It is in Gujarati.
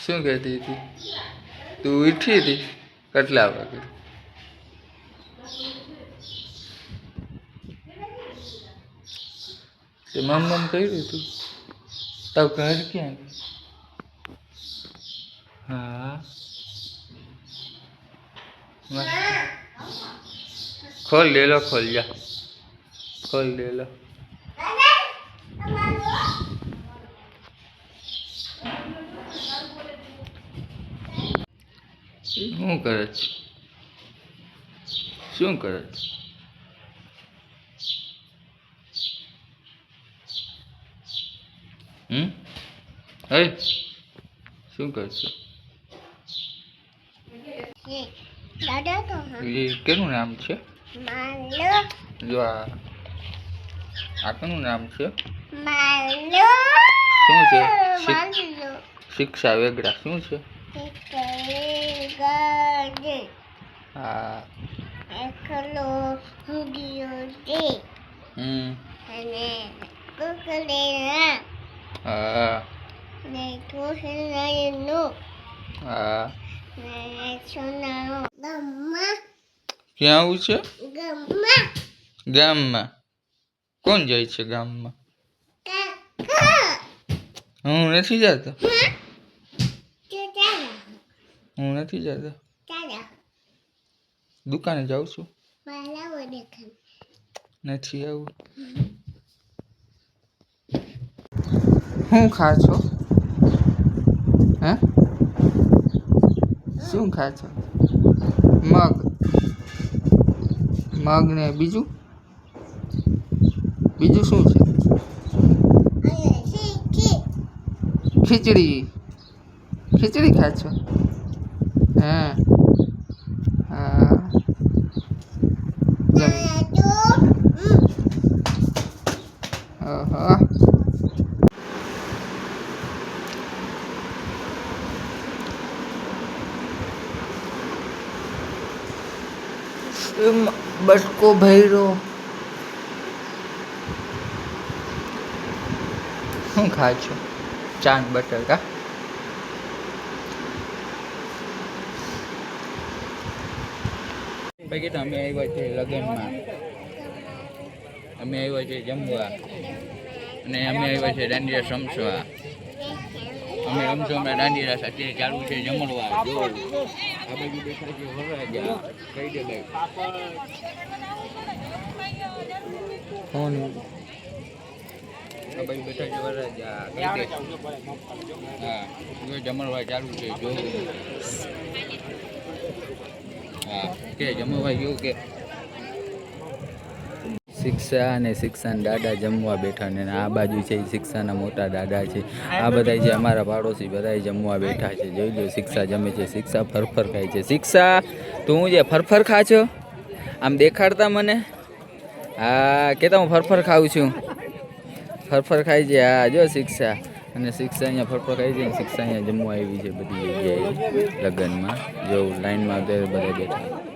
શું કહેતી હતી તું? ઉઠી હતી કેટલા વાગે? તે મમ કર્યું તું? તાવ ઘર ક્યાં? હા ખોલ લેલો, ખોલ જા, ખોલ લેલો. શું કરે છે? શું કરે છે? હે શું કરશો? એ કેનું નામ છે? જો આ કેનું નામ છે? શું છે? શિક્ષા વેગડા. શું છે? હા હા હા. ક્યાં આવું છે? ગામમાં. કોણ જાય છે ગામમાં? હું નથી જતો. હું નથી જતો. દુકાને જાઉં છું. નથી આવું. શું ખા છો? હે શું ખા છો? મગ. મગ ને બીજું? બીજું શું છે? ખીચડી. ખીચડી ખા છો? હા હા. હા. બટકો ભર્યો. શું ખાય છો? ચાંદ બટર કા? પછી તો અમે આવ્યા છીએ લગ્નમાં. અમે આવ્યા છીએ જમવા અને અમે આવ્યા છીએ દાંડિયા સમસવા. અમે રમશો અમે દાંડિયા સાથે ચાલુ છે જમણવા. જો આ બાજુ બેઠા છે વરરાજા. કઈ દે ભાઈ કોણ? આ બાજુ બેઠા છે વરરાજા. કઈ દે. હા જો જમણવા ચાલુ છે. જો હા કે જમવા ગયું કે શિક્ષા અને શિક્ષાના દાદા જમવા બેઠા ને આ બાજુ છે શિક્ષાના મોટા દાદા છે. આ બધા જે અમારા પાડોશી બધા જમવા બેઠા છે. જોઈ લો શિક્ષા જમે છે. શિક્ષા ફરફર ખાય છે. શિક્ષા તું જે ફરફર ખા છો આમ દેખાડતા મને. હા કેતા હું ફરફર ખાઉં છું. ફરફર ખાય છે. હા જો શિક્ષા અને શિક્ષા અહીંયા ફરફર ખાય છે. શિક્ષા અહીંયા જમવા આવી છે બધી જગ્યાએ લગ્નમાં. જો લાઈનમાં બધા બેઠા.